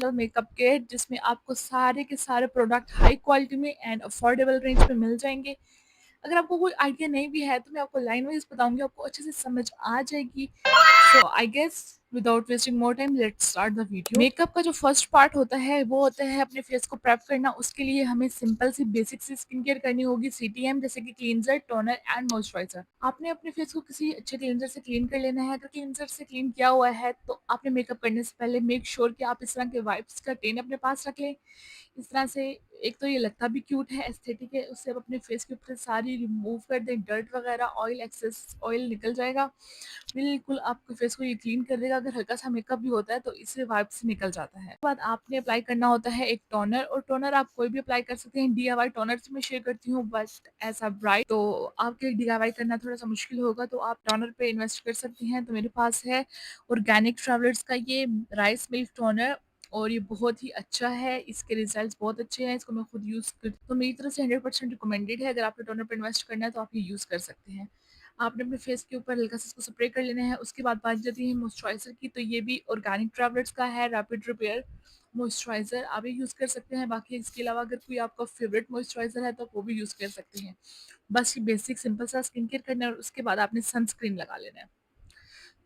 Makeup kit जिसमें आपको सारे के सारे प्रोडक्ट हाई क्वालिटी में एंड अफोर्डेबल रेंज में मिल जाएँगे। अगर आपको कोई आइडिया नहीं भी है तो मैं आपको लाइन वाइज़ बताऊँगी, आपको अच्छे से समझ आ जाएगी। So I guess without wasting more time let's start the video. Makeup का जो फर्स्ट पार्ट होता है वो होता है अपने फेस को प्रेप करना। उसके लिए हमें सिंपल सी बेसिक सी स्किन केयर करनी होगी, सीटीएम जैसे कि क्लींजर, टोनर एंड मॉइस्चराइजर। आपने अपने फेस को किसी अच्छे क्लींजर से क्लीन कर लेना है। अगर क्लींजर से क्लीन किया हुआ है तो आपने मेकअप करने से पहले मेक श्योर कि आप इस तरह के वाइप्स का टेन अपने पास रख लें। इस तरह से एक तो ये लगता भी क्यूट है, एस्थेटिक है, उससे आप अपने फेस के ऊपर से सारी रिमूव कर दें, डर्ट वगैरह, ऑयल, एक्सेस ऑयल निकल जाएगा। बिल्कुल आपके फेस को ये क्लीन कर देगा। अगर हल्का-सा मेकअप भी होता है तो इससे वाइप से निकल जाता है। उसके बाद आपने अप्लाई करना होता है एक टोनर, और टोनर आप कोई भी अप्लाई कर सकते हैं। डीआईवाई टोनर मैं शेयर करती हूँ बट ऐसा ब्राइट तो आपके डीआईवाई करना थोड़ा-सा मुश्किल होगा, तो आप टोनर पे इन्वेस्ट कर सकती हैं। तो मेरे पास है ऑर्गेनिक ट्रैवलर्स का ये राइस मिल्क टोनर, और ये बहुत ही अच्छा है, इसके रिजल्ट्स बहुत अच्छे हैं, इसको मैं खुद यूज़ करती हूँ। तो मेरी तरफ से 100% रिकमेंडेड है। अगर आपको टोनर पे इन्वेस्ट करना है तो आप ये यूज़ कर सकते हैं। आपने अपने फेस के ऊपर हल्का सा इसको स्प्रे कर लेना है। उसके बाद बात जाती है मॉइस्चराइज़र की, तो ये भी ऑर्गेनिक ट्रैवलर्स का है रैपिड रिपेयर मॉइस्चराइज़र, आप ये यूज़ कर सकते हैं। बाकी इसके अलावा अगर कोई आपका फेवरेट मॉइस्चराइज़र है तो आप वो भी यूज़ कर सकते हैं। बस ये बेसिक सिंपल सा स्किन केयर करना है, और उसके बाद आपने सनस्क्रीन लगा लेना है।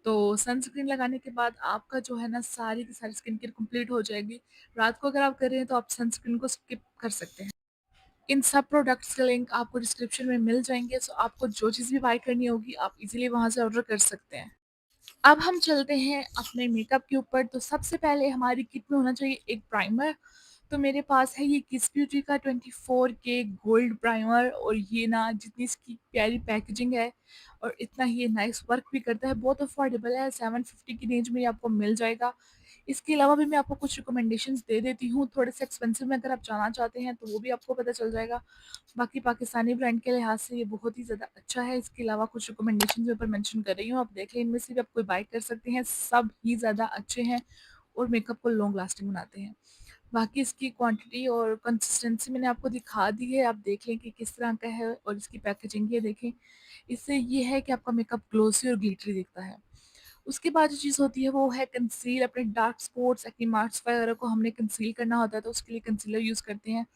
तो सनस्क्रीन लगाने के बाद आपका जो है ना सारी की सारी स्किन केयर कंप्लीट हो जाएगी। रात को अगर आप कर रहे हैं तो आप सनस्क्रीन को स्किप कर सकते हैं। इन सब प्रोडक्ट्स के लिंक आपको डिस्क्रिप्शन में मिल जाएँगे, सो आपको जो चीज़ भी बाय करनी होगी आप इज़िली वहाँ से ऑर्डर कर सकते हैं। अब हम चलते हैं अपने मेकअप के ऊपर। तो सबसे पहले हमारी किट में होना चाहिए एक प्राइमर। तो मेरे पास है ये किस ब्यूटी का 24 के गोल्ड प्राइमर, और ये ना जितनी इसकी प्यारी पैकेजिंग है और इतना ही ये नाइस वर्क भी करता है, बहुत अफोर्डेबल है, 750 की रेंज में ये आपको मिल जाएगा। इसके अलावा भी मैं आपको कुछ रिकमेंडेशंस दे देती हूँ, थोड़े से एक्सपेंसिव में अगर आप जाना चाहते हैं तो वो भी आपको पता चल जाएगा। बाकी पाकिस्तानी ब्रांड के लिहाज से ये बहुत ही ज़्यादा अच्छा है। इसके अलावा कुछ रिकमेंडेशंस मैं ऊपर मेंशन कर रही हूँ, आप देख लें, इनमें से भी आप कोई बाय कर सकते हैं। सब ही ज़्यादा अच्छे हैं और मेकअप को लॉन्ग लास्टिंग बनाते हैं। बाकी इसकी क्वांटिटी और कंसिस्टेंसी मैंने आपको दिखा दी है, आप देख लें कि किस तरह का है, और इसकी पैकेजिंग ये देखें। इससे ये है कि आपका मेकअप ग्लोसी और ग्लिटरी दिखता है। उसके बाद जो चीज़ होती है वो है कंसील। अपने डार्क स्पॉट्स, एक्ने मार्क्स वगैरह को हमने कंसील करना होता है, तो उसके लिए कंसीलर यूज़ करते हैं।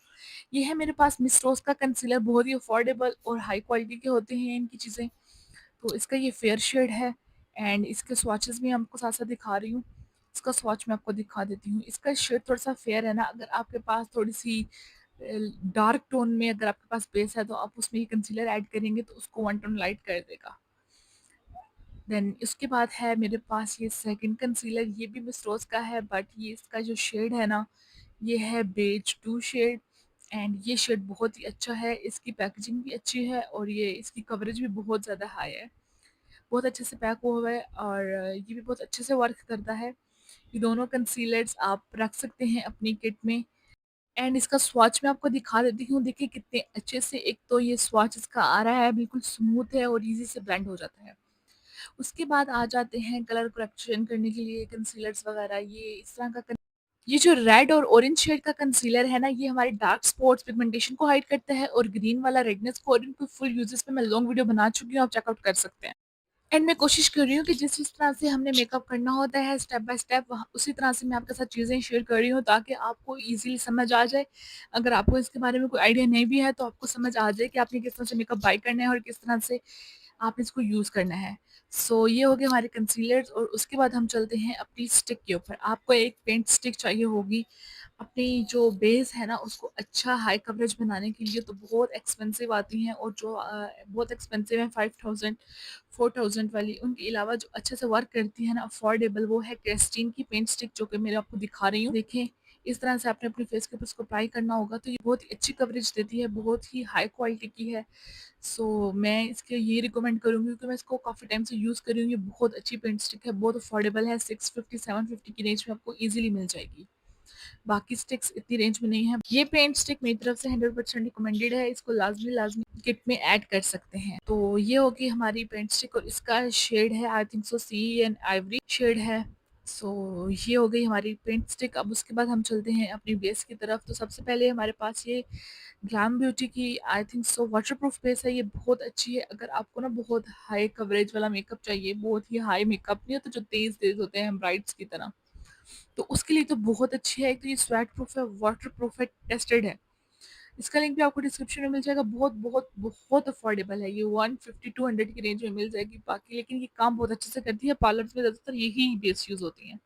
ये है मेरे पास मिस रोज़ का कंसीलर, बहुत ही अफोर्डेबल और हाई क्वालिटी के होते हैं इनकी चीज़ें। तो इसका ये फेयर शेड है, एंड इसके स्वॉचेस भी आपको साथ-साथ दिखा रही हूँ। इसका स्वॉच मैं आपको दिखा देती हूँ। इसका शेड थोड़ा-सा फेयर है ना, अगर आपके पास थोड़ी-सी डार्क टोन में अगर आपके पास बेस है तो आप उसमें ये कंसीलर ऐड करेंगे तो उसको 1 टोन लाइट कर देगा। देन इसके बाद है मेरे पास ये सेकंड कंसीलर, ये भी मिस रोज़ का है, बट ये इसका जो शेड है ना, ये है बेज 2 शेड, एंड ये शेड बहुत ही अच्छा है। इसकी पैकेजिंग भी अच्छी है और ये इसकी कवरेज भी बहुत ज़्यादा हाई है। बहुत अच्छे से पैक हुआ हुआ है, और ये भी बहुत अच्छे से वर्क करता है। ये दोनों कंसीलर्स आप रख सकते हैं अपनी किट में, एंड इसका स्वॉच मैं आपको दिखा देती हूँ। देखिए कितने अच्छे से एक तो ये स्वॉच इसका आ रहा है, बिल्कुल स्मूथ है और ईज़ी से ब्लेंड हो जाता है। उसके बाद आ जाते हैं कलर करेक्शन करने के लिए कंसीलर्स वगैरह। ये इस तरह का ये जो रेड और ऑरेंज शेड का कंसीलर है ना, ये हमारे डार्क स्पॉट्स पिगमेंटेशन को हाइड करता है, और ग्रीन वाला रेडनेस को, और इनको फुल यूजेस पे मैं लॉन्ग वीडियो बना चुकी हूँ, आप चेकआउट कर सकते हैं। एंड मैं कोशिश कर रही हूँ कि जिस तरह से हमने मेकअप करना होता है स्टेप बाय स्टेप, वहाँ उसी तरह से मैं आपके साथ चीज़ें शेयर कर रही हूँ ताकि आपको ईज़िली समझ आ जाए। अगर आपको इसके बारे में कोई आइडिया नहीं भी है तो आपको समझ आ जाए कि आपने किस तरह से मेकअप बाय करना है और किस तरह से आपने इसको यूज़ करना है। सो ये हो गए हमारे कंसीलर्स, और उसके बाद हम चलते हैं अपनी स्टिक के ऊपर। आपको एक पेंट स्टिक चाहिए होगी अपनी जो बेस है ना उसको अच्छा हाई कवरेज बनाने के लिए। तो बहुत एक्सपेंसिव आती हैं, और जो बहुत एक्सपेंसिव है 5000 4000 वाली, उनके अलावा जो अच्छे से वर्क करती है ना अफोर्डेबल, वो है क्रेस्टीन की पेंट स्टिक, जो कि मैं आपको दिखा रही हूँ। देखें इस तरह से आपने अपने फेस के ऊपर इसको अप्लाई करना होगा, तो ये बहुत ही अच्छी कवरेज देती है, बहुत ही हाई क्वालिटी की है। सो मैं इसके ये रिकमेंड करूँगी क्योंकि मैं इसको काफ़ी टाइम से यूज़ कर रही हूँ। ये बहुत अच्छी पेंट स्टिक है, बहुत अफोर्डेबल है, 650 750 की रेंज में आपको ईजिली मिल जाएगी। बाकी स्टिक्स इतनी रेंज में नहीं है। ये पेंट स्टिक मेरी तरफ से 100% रिकमेंडेड है, इसको लाज़मी किट में ऐड कर सकते हैं। तो ये होगी हमारी पेंट स्टिक, और इसका शेड है I think so C and ivory shade है। सो ये हो गई हमारी पेंट स्टिक। अब उसके बाद हम चलते हैं अपनी बेस की तरफ। तो सबसे पहले हमारे पास ये ग्लैम ब्यूटी की आई थिंक सो वाटरप्रूफ बेस है। ये बहुत अच्छी है अगर आपको ना बहुत हाई कवरेज वाला मेकअप चाहिए, बहुत ही हाई मेकअप नहीं होता जो तेज़ होते हैं ब्राइड्स की तरह। तो उसके लिए तो बहुत अच्छी है। एक तो ये स्वेट प्रूफ है, वाटर प्रूफ है, टेस्टेड है। इसका लिंक भी आपको डिस्क्रिप्शन में मिल जाएगा। बहुत बहुत बहुत अफोर्डेबल है ये, 150-200 की रेंज में मिल जाएगी। बाकी लेकिन ये काम बहुत अच्छे से करती है। पार्लर्स में ज़्यादातर यही बेस यूज़ होती हैं।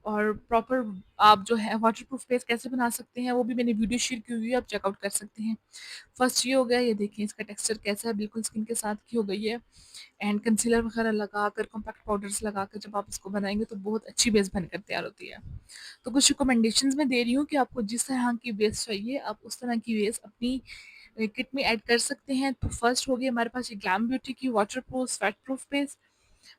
और प्रॉपर आप जो है वाटरप्रूफ फेस कैसे बना सकते हैं वो भी मैंने वीडियो शेयर की हुई है, आप चेकआउट कर सकते हैं। फर्स्ट ये हो गया, ये देखिए इसका टेक्सचर कैसा है, बिल्कुल स्किन के साथ की हो गई है। एंड कंसीलर वगैरह लगाकर, कॉम्पैक्ट पाउडर्स लगाकर जब आप इसको बनाएंगे तो बहुत अच्छी बेस बनकर तैयार होती है। तो कुछ रिकमेंडेशंस मैं दे रही हूँ कि आपको जिस तरह की बेस चाहिए आप उस तरह की बेस अपनी किट में ऐड कर सकते हैं। तो फर्स्ट हो गई हमारे पास ये ग्लैम ब्यूटी की water proof sweat proof base.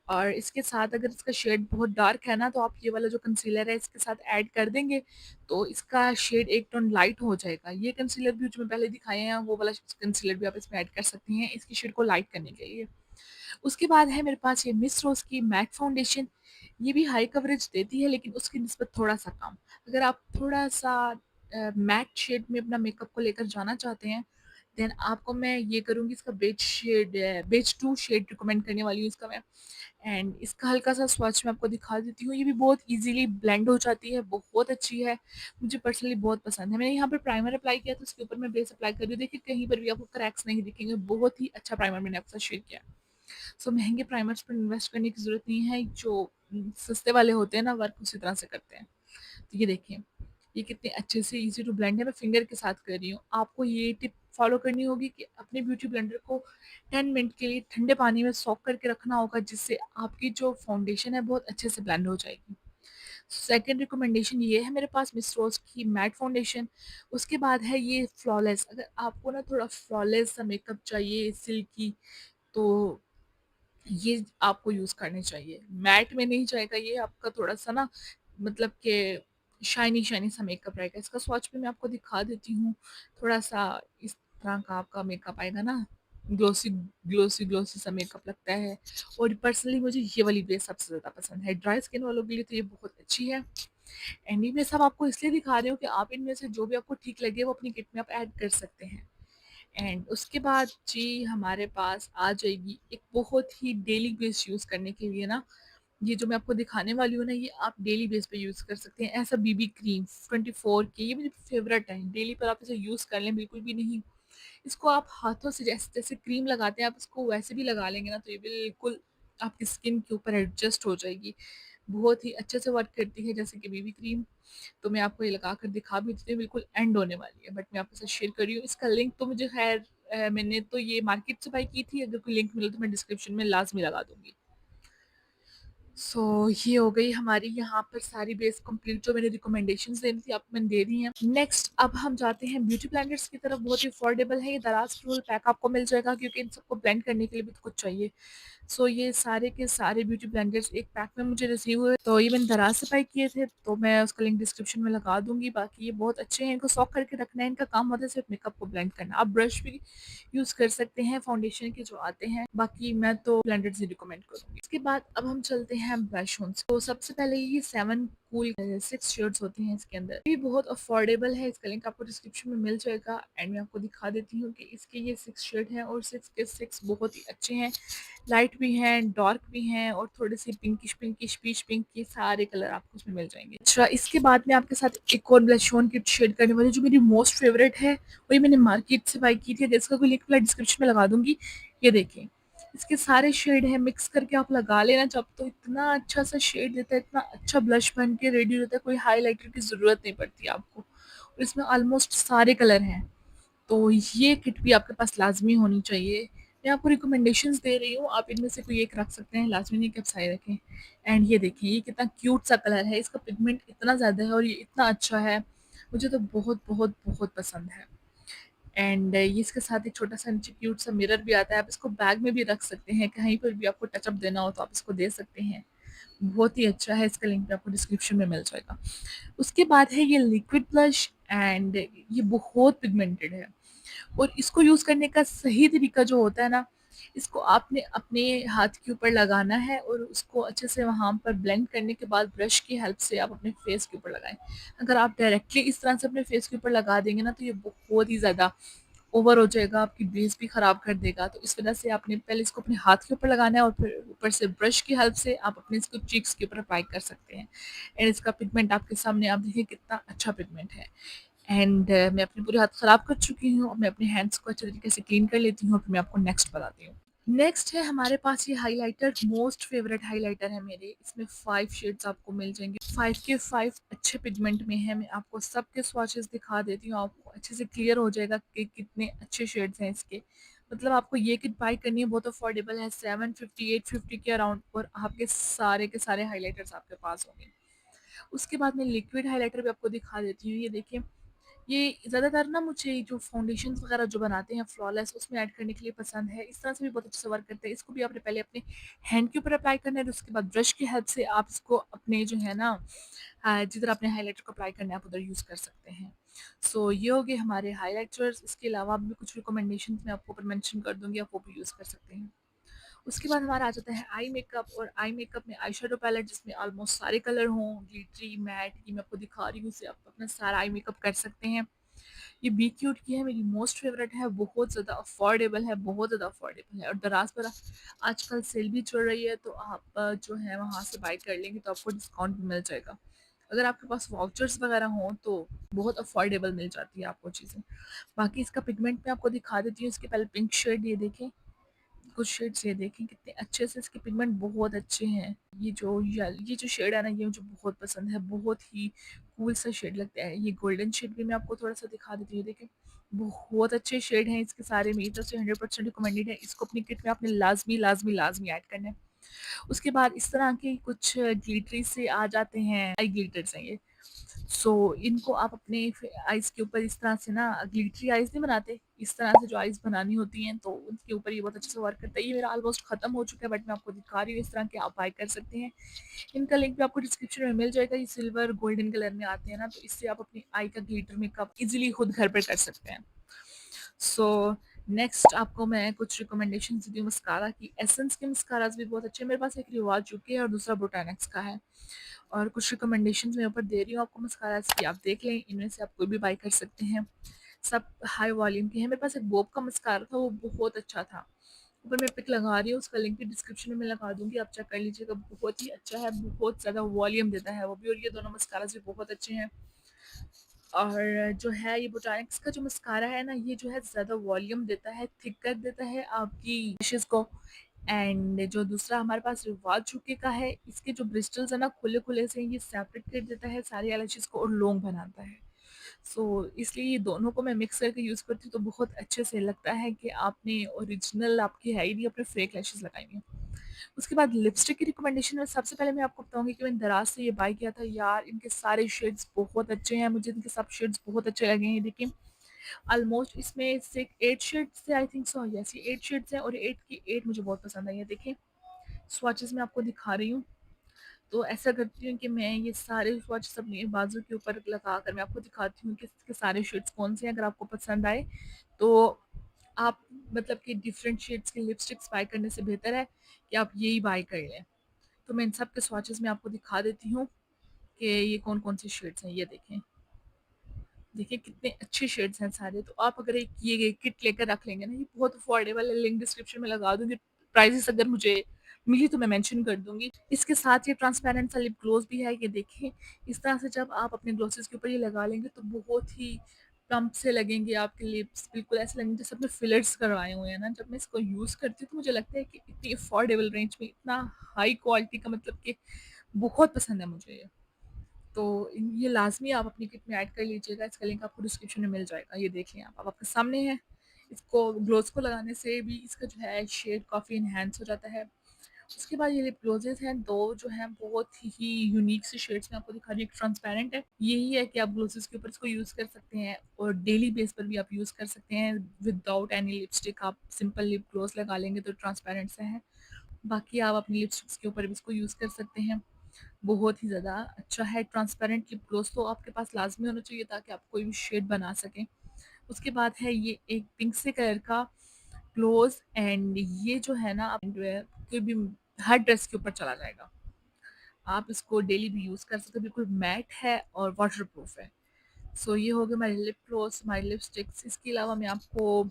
और इसके साथ अगर इसका शेड बहुत डार्क है ना तो आप ये वाला जो कंसीलर है इसके साथ ऐड कर देंगे तो इसका शेड एक टोन लाइट हो जाएगा। ये कंसीलर भी जो मैं पहले दिखाए हैं वो वाला कंसीलर भी आप इसमें ऐड कर सकती हैं इसकी शेड को लाइट करने के लिए। उसके बाद है मेरे पास ये मिस रोज की मैट फाउंडेशन। ये भी हाई कवरेज देती है लेकिन उसकी निस्बत थोड़ा सा कम। अगर आप थोड़ा सा मैट शेड में अपना मेकअप को लेकर जाना चाहते हैं देन आपको मैं ये करूँगी, इसका beige shade, beige 2 shade recommend करने वाली हूँ इसका मैं। एंड इसका हल्का सा स्वॉच मैं आपको दिखा देती हूँ। ये भी बहुत इजीली ब्लेंड हो जाती है, बहुत अच्छी है, मुझे पर्सनली बहुत पसंद है। मैंने यहाँ पर प्राइमर अप्लाई किया तो उसके ऊपर मैं बेस अप्लाई कर रही हूँ। देखिए कहीं पर भी आपको क्रैक्स नहीं दिखेंगे, बहुत ही अच्छा प्राइमर मैंने आपके साथ शेयर किया। सो महंगे प्राइमर्स पर इन्वेस्ट करने की ज़रूरत नहीं है, जो सस्ते वाले होते हैं ना वर्क उसी तरह से करते हैं। तो ये देखिए ये कितने अच्छे से इजी टू ब्लेंड है। मैं फिंगर के साथ कर रही हूँ। आपको ये टिप फॉलो करनी होगी कि अपने ब्यूटी ब्लेंडर को 10 मिनट के लिए ठंडे पानी में सॉक करके रखना होगा, जिससे आपकी जो फाउंडेशन है बहुत अच्छे से ब्लेंड हो जाएगी। सेकेंड रिकमेंडेशन ये है मेरे पास मिस रोज की मैट फाउंडेशन। उसके बाद है ये फ्लॉलेस। अगर आपको ना थोड़ा फ्लॉलेस सा मेकअप चाहिए सिल्की तो ये आपको यूज़ करने चाहिए। मैट में नहीं जाएगा ये, आपका थोड़ा-सा ना मतलब कि शाइनी शाइनी सा मेकअप रहेगा। इसका स्वॉच भी मैं आपको दिखा देती हूँ। थोड़ा-सा इस तरह का आपका मेकअप आएगा ना, ग्लोसी ग्लोसी ग्लोसी सा मेकअप लगता है। और पर्सनली मुझे ये वाली बेस सबसे ज़्यादा पसंद है। ड्राई स्किन वालों के लिए तो ये बहुत अच्छी है। एंड ये मैं सब आपको इसलिए दिखा रही हूँ कि आप इनमें से जो भी आपको ठीक लगे वो अपनी किट में आप ऐड कर सकते हैं। एंड उसके बाद जी हमारे पास आ जाएगी एक बहुत ही डेली बेस यूज़ करने के लिए ना, ये जो मैं आपको दिखाने वाली हूँ ना ये आप डेली बेस पे यूज़ कर सकते हैं। ऐसा बीबी क्रीम 24 की, ये मेरी फेवरेट है। डेली पर आप इसे यूज़ कर लें बिल्कुल भी नहीं, इसको आप हाथों से जैसे जैसे क्रीम लगाते हैं आप इसको वैसे भी लगा लेंगे ना तो ये बिल्कुल आपकी स्किन के ऊपर एडजस्ट हो जाएगी। बहुत ही अच्छे से वर्क करती है जैसे कि बीबी क्रीम। तो मैं आपको ये लगा कर दिखा भी देती हूँ, बिल्कुल एंड होने वाली है बट मैं आपके साथ शेयर कर रही हूँ। इसका लिंक तो मुझे खैर मैंने तो ये मार्केट से बाई की थी, अगर कोई लिंक मिले तो मैं डिस्क्रिप्शन में लाजमी लगा दूंगी। सो ये हो गई हमारी यहाँ पर सारी बेस कंप्लीट, जो मैंने रिकमेंडेशंस देनी थी आपको मैंने दे दी हैं। नेक्स्ट अब हम जाते हैं ब्यूटी ब्लेंडर्स की तरफ। बहुत ही अफोर्डेबल है, ये दराज रोल पैक आपको मिल जाएगा क्योंकि इन सबको ब्लेंड करने के लिए भी तो कुछ चाहिए। सो ये सारे के सारे ब्यूटी ब्लेंडर्स एक पैक में मुझे रिसीव हुए, तो ये मैंने दराज से बाई किए थे तो मैं उसका लिंक डिस्क्रिप्शन में लगा दूंगी। बाकी ये बहुत अच्छे हैं, इनको सॉक करके रखना है, इनका काम होता है सिर्फ मेकअप को ब्लेंड करना। आप ब्रश भी यूज़ कर सकते हैं फाउंडेशन के जो आते हैं, बाकी मैं तो ब्लेंडर से रिकमेंड करूँगी। इसके बाद अब हम चलते हैं ब्लश ऑन। तो सबसे पहले ये 7 कूल 6 शेड्स होती हैं इसके अंदर, ये बहुत अफोर्डेबल है। इसका लिंक आपको डिस्क्रिप्शन में मिल जाएगा। एंड मैं आपको दिखा देती हूँ कि इसके ये 6 शेड हैं और 6 के 6 बहुत ही अच्छे हैं। लाइट भी हैं, डार्क भी हैं और थोड़े से पिंकिश पिंकिश पीच पिंक, ये सारे कलर आपको उसमें मिल जाएंगे। अच्छा इसके बाद मैं आपके साथ एक और ब्लश ऑन की शेड करने वाली हूँ जो मेरी मोस्ट फेवरेट है, वही मैंने मार्केट से बाई की थी, जिसका कोई लिंक मैं डिस्क्रिप्शन में लगा दूंगी। ये देखिए इसके सारे शेड है, मिक्स करके आप लगा लेना जब तो इतना अच्छा सा शेड देता है, इतना अच्छा ब्लश बन के रेडी होता है, कोई हाईलाइटर की ज़रूरत नहीं पड़ती आपको। और इसमें ऑलमोस्ट सारे कलर हैं, तो ये किट भी आपके पास लाज़मी होनी चाहिए। मैं आपको रिकमेंडेशंस दे रही हूँ, आप इनमें से कोई एक रख सकते हैं, लाज़मी नहीं कि आप सारे रखें। एंड ये देखिए ये कितना क्यूट सा कलर है, इसका पिगमेंट इतना ज़्यादा है और ये इतना अच्छा है, मुझे तो बहुत बहुत बहुत पसंद है। एंड ये इसके साथ एक छोटा सा नीचे क्यूट सा मिरर भी आता है, आप इसको बैग में भी रख सकते हैं, कहीं पर भी आपको टचअप देना हो तो आप इसको दे सकते हैं। बहुत ही अच्छा है, इसका लिंक भी आपको डिस्क्रिप्शन में मिल जाएगा। उसके बाद है ये लिक्विड ब्लश एंड ये बहुत पिगमेंटेड है और इसको यूज़ करने का सही तरीका जो होता है ना, इसको आपने अपने हाथ के ऊपर लगाना है और उसको अच्छे से वहाँ पर ब्लेंड करने के बाद ब्रश की हेल्प से आप अपने फेस के ऊपर लगाएं। अगर आप डायरेक्टली इस तरह से अपने फेस के ऊपर लगा देंगे ना तो ये बहुत ही ज़्यादा ओवर हो जाएगा, आपकी बेस भी ख़राब कर देगा। तो इस वज़ह से आपने पहले इसको अपने हाथ के ऊपर लगाना है और फिर ऊपर से ब्रश की हेल्प से आप अपने इसको चीक्स के ऊपर अप्लाई कर सकते हैं। एंड इसका पिगमेंट आपके सामने, आप देखिए कितना अच्छा पिगमेंट है। एंड मैं अपने पूरे हाथ ख़राब कर चुकी हूँ। अब मैं अपने हैंड्स को अच्छे तरीके से क्लीन कर लेती हूँ और फिर मैं आपको नेक्स्ट बताती हूँ। नेक्स्ट है हमारे पास ये हाइलाइटर, मोस्ट फेवरेट हाइलाइटर है मेरे। इसमें 5 शेड्स आपको मिल जाएँगे। 5 के 5 अच्छे पिगमेंट में है। मैं आपको सबके स्वॉचेस दिखा देती हूँ, आपको अच्छे से क्लियर हो जाएगा कि कितने अच्छे शेड्स हैं इसके। मतलब आपको ये किट बाय करनी है, बहुत अफोर्डेबल है, 750 850 के अराउंड, और आपके सारे के सारे हाइलाइटर्स आपके पास होंगे। उसके बाद मैं लिक्विड हाइलाइटर भी आपको दिखा देती हूँ। ये देखिए, ये ज़्यादातर ना मुझे जो फाउंडेशंस वगैरह जो बनाते हैं फ्लॉलेस, उसमें ऐड करने के लिए पसंद है। इस तरह से भी बहुत अच्छे से वर्क करते हैं। इसको भी आपने पहले अपने हैंड के ऊपर अप्लाई करना है, उसके बाद ब्रश की हेल्प से आप इसको अपने जो है ना, जिधर आपने हाइलाइटर को अप्लाई करना है आप उधर यूज़ कर सकते हैं। सो ये हो गए हमारे हाइलाइटर्स। इसके अलावा भी कुछ रिकमेंडेशन मैं आपको ऊपर मेंशन कर दूंगी, आप वो भी यूज़ कर सकते हैं। उसके बाद हमारा आ जाता है आई मेकअप, और आई मेकअप में आई शेडो पैलेट जिसमें ऑलमोस्ट सारे कलर हों, ग्लिटरी, मैट, ये मैं आपको दिखा रही हूँ। इससे आप अपना सारा आई मेकअप कर सकते हैं। ये बी क्यूट की है, मेरी मोस्ट फेवरेट है, बहुत ज़्यादा अफोर्डेबल है, बहुत ज़्यादा अफोर्डेबल है, और दराज पर आजकल सेल भी चल रही है, तो आप जो है वहाँ से बाई कर लेंगे तो आपको डिस्काउंट भी मिल जाएगा। अगर आपके पास वाउचर्स वगैरह हों तो बहुत अफोर्डेबल मिल जाती है आपको चीज़ें। बाकी इसका पिगमेंट मैं आपको दिखा देती हूँ। इसके पहले पिंक शेड ये देखें, कुछ शेड्स ये देखें कितने अच्छे से, इसके पिगमेंट बहुत अच्छे हैं। ये जो शेड है ना, ये मुझे बहुत पसंद है, बहुत ही कूल सा शेड लगता है। ये गोल्डन शेड भी मैं आपको थोड़ा सा दिखा देती हूँ। देखें, बहुत अच्छे शेड हैं इसके सारे, मेरी तरफ से 100% रिकमेंडेड है। इसको अपनी किट में आपने लाजमी लाजमी लाजमी ऐड करना है। उसके बाद इस तरह के कुछ ग्लिटरी से आ जाते हैं, आई ग्लिटर्स हैं ये। सो इनको आप अपने आइज़ के ऊपर इस तरह से ना, ग्लिटरी आइज़ नहीं बनाते, इस तरह से जो आइज़ बनानी होती हैं तो उनके ऊपर ये बहुत अच्छे से वर्क करता है। ये मेरा ऑलमोस्ट ख़त्म हो चुका है, बट मैं आपको दिखा रही हूँ इस तरह के आप बाय कर सकते हैं। इनका लिंक भी आपको डिस्क्रिप्शन में मिल जाएगा। ये सिल्वर गोल्डन कलर में आते हैं ना, तो इससे आप अपनी आई का ग्लिटर मेकअप इजीली खुद घर पे कर सकते हैं। सो नेक्स्ट आपको मैं कुछ रिकमेंडेशन देती हूँ मस्कारा की। एसेंस के मस्काराज भी बहुत अच्छे हैं। मेरे पास एक रिवाज चुके है और दूसरा बोटानिक्स का है, और कुछ रिकमेंडेशंस मैं ऊपर दे रही हूँ आपको मस्काराज की, आप देख लें, इनमें से आप कोई भी बाय कर सकते हैं। सब हाई वॉल्यूम के हैं। मेरे पास एक बोब का मस्कारा था, वो बहुत अच्छा था। ऊपर मैं पिक लगा रही हूँ, उसका लिंक भी डिस्क्रिप्शन में मैं लगा दूंगी, आप चेक कर लीजिएगा। बहुत ही अच्छा है, बहुत ज़्यादा वॉल्यूम देता है वो भी, और ये दोनों मस्काराज भी बहुत अच्छे हैं। और जो है ये बोटानिक्स का जो मस्कारा है ना, ये जो है ज़्यादा वॉल्यूम देता है, थिक कर देता है आपकी लैशेज़ को। एंड जो दूसरा हमारे पास रिवाज चुके का है, इसके जो ब्रिस्टल्स है ना, खुले खुले से, ये सेपरेट कर देता है सारी एलर्जीज को और लॉन्ग बनाता है। सो इसलिए ये दोनों को मैं मिक्स करके यूज़ करती हूँ, तो बहुत अच्छे से लगता है कि आपने ओरिजिनल, आपकी है ही नहीं, अपने फेक लैशेज़ लगाई हैं। उसके बाद लिपस्टिक की रिकमेंडेशन में सबसे पहले मैं आपको बताऊँगी कि मैंने दराज से ये बाय किया था। यार इनके सारे शेड्स बहुत अच्छे हैं, मुझे इनके सब शेड्स बहुत अच्छे लगे हैं। देखिए, ऑलमोस्ट इसमें से 8 शेड्स थे, आई थिंक सो, यस ये 8 शेड्स हैं, और 8 की 8 मुझे बहुत पसंद आई है। देखिए, स्वॉचेस मैं आपको दिखा रही हूँ। तो ऐसा करती हूँ कि मैं ये सारे स्वॉचेस अपने बाजू के ऊपर लगाकर मैं आपको दिखाती हूँ कि इसके सारे शेड्स कौन से हैं। अगर आपको पसंद आए तो आप, मतलब कि डिफरेंट शेड्स की लिपस्टिक्स बाय करने से बेहतर है कि आप यही बाय कर लें। तो मैं इन सब के स्वॉचेस में आपको दिखा देती हूँ कि ये कौन-कौन से शेड्स हैं। ये देखें, देखिए कितने अच्छे शेड्स हैं सारे। तो आप अगर एक ये किट लेकर रख लेंगे ना, ये बहुत अफोर्डेबल है, लिंक डिस्क्रिप्शन में लगा दूँगी। प्राइसेज़ अगर मुझे मिली तो मैं मेंशन कर दूँगी। इसके साथ ये ट्रांसपेरेंट सा लिप ग्लोस भी है, ये देखिए। इस तरह से जब आप अपने ग्लॉसेस के ऊपर ये लगा लेंगे तो बहुत ही प्लम्प से लगेंगे आपके लिप्स, बिल्कुल ऐसे लगेंगे जैसे आपने फिलर्स करवाए हुए हैं ना। जब मैं इसको यूज़ करती हूँ तो मुझे लगता है कि इतनी अफोर्डेबल रेंज में इतना हाई क्वालिटी का, मतलब कि बहुत पसंद है मुझे ये। तो ये लाज़मी आप अपनी किट में ऐड कर लीजिएगा, इसका लिंक आपको डिस्क्रिप्शन में मिल जाएगा। ये देख लें आप, अब आपके सामने है। इसको ग्लोव्स को लगाने से भी इसका जो है शेड काफ़ी एनहांस हो जाता है। उसके बाद ये लिप ग्लोसेस हैं 2 जो हैं, बहुत ही यूनिक से शेड्स में आपको दिखा रही हूँ। एक ट्रांसपेरेंट है, यही है कि आप ग्लोसेस के ऊपर इसको यूज़ कर सकते हैं, और डेली बेस पर भी आप यूज़ कर सकते हैं विदाउट एनी लिपस्टिक। आप सिंपल लिप ग्लोस लगा लेंगे तो ट्रांसपेरेंट से है। बाकी आप अपनी लिपस्टिक्स के ऊपर भी इसको यूज़ कर सकते हैं। बहुत ही ज़्यादा अच्छा है। ट्रांसपेरेंट लिप ग्लोस तो आपके पास लाज़मी होना चाहिए ताकि आप कोई भी शेड बना सकें। उसके बाद है ये एक पिंक से कलर का ग्लोस, एंड ये जो है ना, आप जो है कोई भी हर ड्रेस के ऊपर चला जाएगा। आप इसको डेली भी यूज़ कर सकते हो, बिल्कुल मैट है और वाटरप्रूफ है। सो ये हो गए हमारे लिप ग्लॉस, हमारी लिपस्टिक्स। इसके अलावा मैं आपको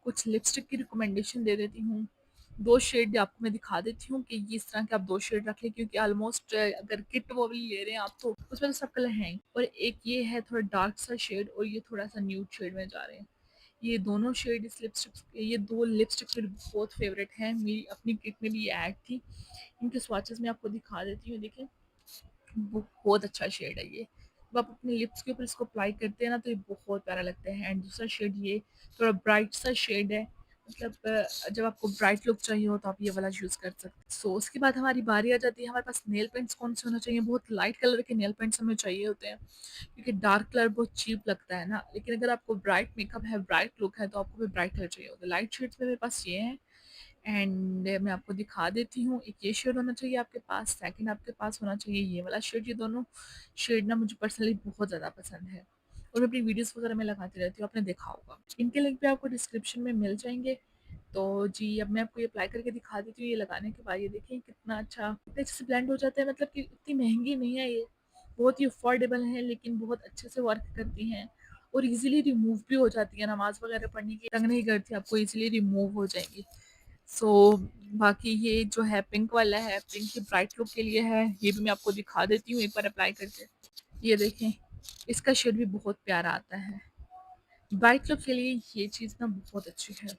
कुछ लिपस्टिक की रिकमेंडेशन दे देती हूँ। 2 शेड आपको मैं दिखा देती हूँ कि ये इस तरह के आप 2 शेड रख लें, क्योंकि ऑलमोस्ट अगर किट वो वाली ले रहे हैं आप तो उसमें तो सब कलर हैं ही। और एक ये है थोड़ा डार्क सा शेड और ये थोड़ा-सा न्यूड शेड में जा रहे हैं। ये दोनों शेड इस लिपस्टिक्स के, ये 2 लिपस्टिक मेरी बहुत फेवरेट हैं। मेरी अपनी किट में भी ये ऐड थी। इनके स्वॉचेस मैं आपको दिखा देती हूँ, देखें। बहुत अच्छा शेड है ये। जब आप अपने लिप्स के ऊपर इसको अप्लाई करते हैं ना तो ये बहुत प्यारा लगता है। एंड दूसरा शेड ये थोड़ा ब्राइट सा शेड है, मतलब जब आपको ब्राइट लुक चाहिए हो तो आप ये वाला यूज़ कर सकते हैं। सो उसके बाद हमारी बारी आ जाती है, हमारे पास नेल पेंट्स कौन से होना चाहिए। बहुत लाइट कलर के नेल पेंट्स हमें चाहिए होते हैं, क्योंकि डार्क कलर बहुत चीप लगता है ना। लेकिन अगर आपको ब्राइट मेकअप है, ब्राइट लुक है, तो आपको भी ब्राइट कलर चाहिए होगा। लाइट शेड्स में मेरे पास ये हैं एंड मैं आपको दिखा देती हूँ। एक ये शेड होना चाहिए आपके पास, सेकंड आपके पास होना चाहिए ये वाला शेड। ये दोनों शेड ना मुझे पर्सनली बहुत ज़्यादा पसंद है और मैं अपनी वीडियोस वगैरह में लगाती रहती हूँ, आपने देखा होगा। इनके लिंक भी आपको डिस्क्रिप्शन में मिल जाएंगे। तो जी अब मैं आपको ये अप्लाई करके दिखा देती हूँ। ये लगाने के बाद ये देखिए कितना अच्छा, कितने अच्छे से ब्लेंड हो जाता है। मतलब कि इतनी महंगी नहीं है ये, बहुत ही अफोर्डेबल है, लेकिन बहुत अच्छे से वर्क करती हैं और इजीली रिमूव भी हो जाती है। नमाज वगैरह पढ़ने की तंग नहीं करती, आपको इजीली रिमूव हो जाएंगी। सो बाकी ये जो है पिंक वाला है, पिंक की ब्राइट लुक के लिए है। ये भी मैं आपको दिखा देती हूँ एक बार अप्लाई करके। ये देखें, इसका शेड भी बहुत प्यारा आता है। ब्राइट लुक के लिए ये चीज़ ना बहुत अच्छी है।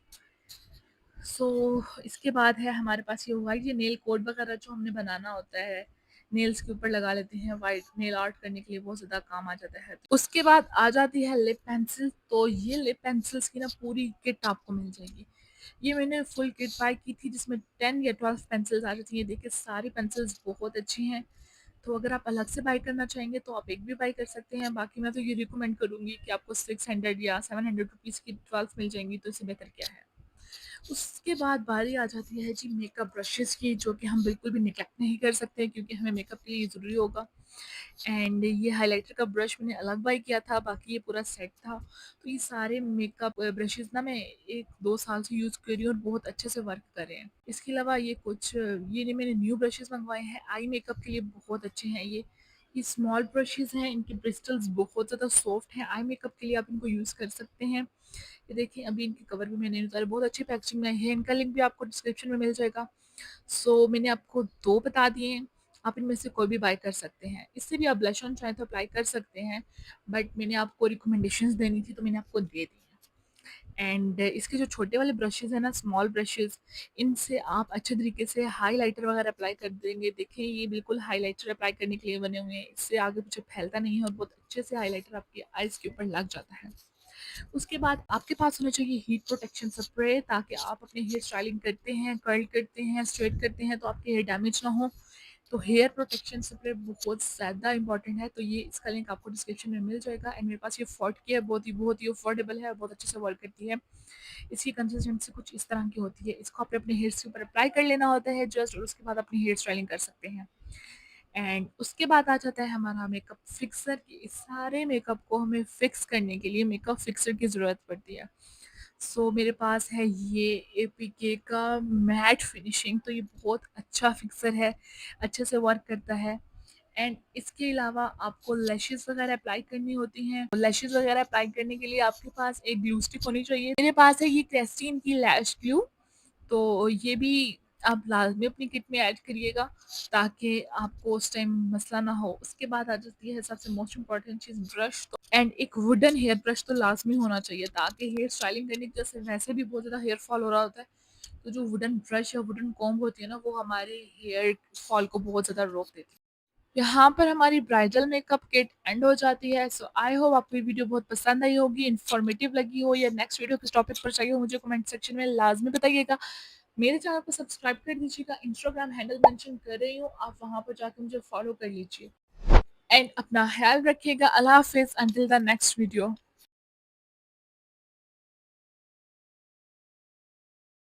सो इसके बाद है हमारे पास ये वाइट, ये नेल कोड वगैरह जो हमने बनाना होता है, नेल्स के ऊपर लगा लेते हैं। वाइट नेल आर्ट करने के लिए बहुत ज़्यादा काम आ जाता है। उसके बाद आ जाती है लिप पेंसिल। तो ये लिप पेंसिल्स की ना पूरी किट आपको मिल जाएगी। ये मैंने फुल किट बाय की थी जिसमें 10 या 12 पेंसिल्स आ जाती हैं। देखिए सारी पेंसिल्स बहुत अच्छी हैं। तो अगर आप अलग से बाय करना चाहेंगे तो आप एक भी बाय कर सकते हैं। बाकी मैं तो ये रिकमेंड करूँगी कि आपको 600 या 700 रुपीज़ की 12 मिल जाएंगी, तो इससे बेहतर क्या है। उसके बाद बारी आ जाती है जी मेकअप ब्रशेज़ की, जो कि हम बिल्कुल भी नेग्लेक्ट नहीं कर सकते क्योंकि हमें मेकअप के लिए ज़रूरी होगा। एंड ये हाइलाइटर का ब्रश मैंने अलग बाय किया था, बाकी ये पूरा सेट था। तो ये सारे मेकअप ब्रशेज़ ना मैं 1-2 साल से यूज़ कर रही हूँ और बहुत अच्छे से वर्क कर रहे हैं। इसके अलावा ये कुछ ये मैंने न्यू ब्रशेज़ मँगवाए हैं, आई मेकअप के लिए बहुत अच्छे हैं ये। ये स्मॉल ब्रशेज़ हैं, इनके ब्रिस्टल्स बहुत ज़्यादा सॉफ्ट हैं। आई मेकअप के लिए आप इनको यूज़ कर सकते हैं। ये देखिए अभी इनके कवर भी मैंने उतारे, बहुत अच्छी पैकेजिंग में है। इनका लिंक भी आपको डिस्क्रिप्शन में मिल जाएगा। सो मैंने आपको 2 बता दिए हैं, आप इनमें से कोई भी बाय कर सकते हैं। इससे भी आप ब्लश ऑन चाहें तो अप्लाई कर सकते हैं, बट मैंने आपको रिकमेंडेशंस देनी थी तो मैंने आपको दे दी हैं। एंड इसके जो छोटे वाले ब्रशेज़ हैं ना, स्मॉल ब्रशेज़, इनसे आप अच्छे तरीके से हाइलाइटर वगैरह अप्लाई कर देंगे। देखिए ये बिल्कुल हाइलाइटर अप्लाई करने के लिए बने हुए हैं, इससे आगे पीछे फैलता नहीं है और बहुत अच्छे से हाइलाइटर आपकी आइज़ के ऊपर लग जाता है। उसके बाद आपके पास होना चाहिए हीट प्रोटेक्शन स्प्रे, ताकि आप अपने हेयर स्टाइलिंग करते हैं, कर्ल करते हैं, स्ट्रेट करते हैं तो आपके हेयर डैमेज ना हो। तो हेयर प्रोटेक्शन स्प्रे बहुत ज़्यादा इंपॉर्टेंट है। तो ये इसका लिंक आपको डिस्क्रिप्शन में मिल जाएगा। एंड मेरे पास ये 40 की है, बहुत ही अफोर्डेबल है, बहुत अच्छे से वर्क करती है। इसकी कंसिस्टेंसी कुछ इस तरह की होती है। इसको आपने अपने हेयर्स के ऊपर अप्लाई कर लेना होता है जस्ट, और उसके बाद अपनी हेयर स्टाइलिंग कर सकते हैं। एंड उसके बाद आ जाता है हमारा मेकअप फिक्सर की। इस सारे मेकअप को हमें फिक्स करने के लिए मेकअप फिक्सर की ज़रूरत पड़ती है। सो मेरे पास है ये एपीके का मैट फिनिशिंग। तो ये बहुत अच्छा फिक्सर है, अच्छे से वर्क करता है। एंड इसके अलावा आपको लैशेज़ वगैरह अप्लाई करनी होती हैं। लैशेज़ वगैरह अप्लाई करने के लिए आपके पास एक ग्लू स्टिक होनी चाहिए। मेरे पास है ये क्रेस्टीन की लैश ग्लू। तो ये भी आप लाज़मी अपनी किट में ऐड करिएगा, ताकि आपको उस टाइम मसला ना हो। उसके बाद आ जाती है सबसे मोस्ट इम्पोर्टेंट चीज़, ब्रश। तो एंड एक वुडन हेयर ब्रश तो लाज़मी होना चाहिए, ताकि हेयर स्टाइलिंग करने की वजह से वैसे भी बहुत ज़्यादा हेयर फॉल हो रहा होता है। तो जो वुडन ब्रश या वुडन कॉम्ब होती है ना, वो हमारे हेयर फॉल को बहुत ज़्यादा रोक देती है। यहाँ पर हमारी ब्राइडल मेकअप किट एंड हो जाती है। सो आई होप आपको ये वीडियो बहुत पसंद आई होगी, इन्फॉर्मेटिव लगी हो, या नेक्स्ट वीडियो किस टॉपिक पर चाहिए हो मुझे कमेंट सेक्शन में लाज़मी बताइएगा। मेरे चैनल को सब्सक्राइब कर दीजिएगा, इंस्टाग्राम हैंडल मेंशन कर रही हूँ, आप वहाँ पर जाके मुझे फॉलो कर लीजिए। एंड अपना ख्याल रखिएगा। अल्लाह हाफ़िज़, अंटिल द नेक्स्ट वीडियो।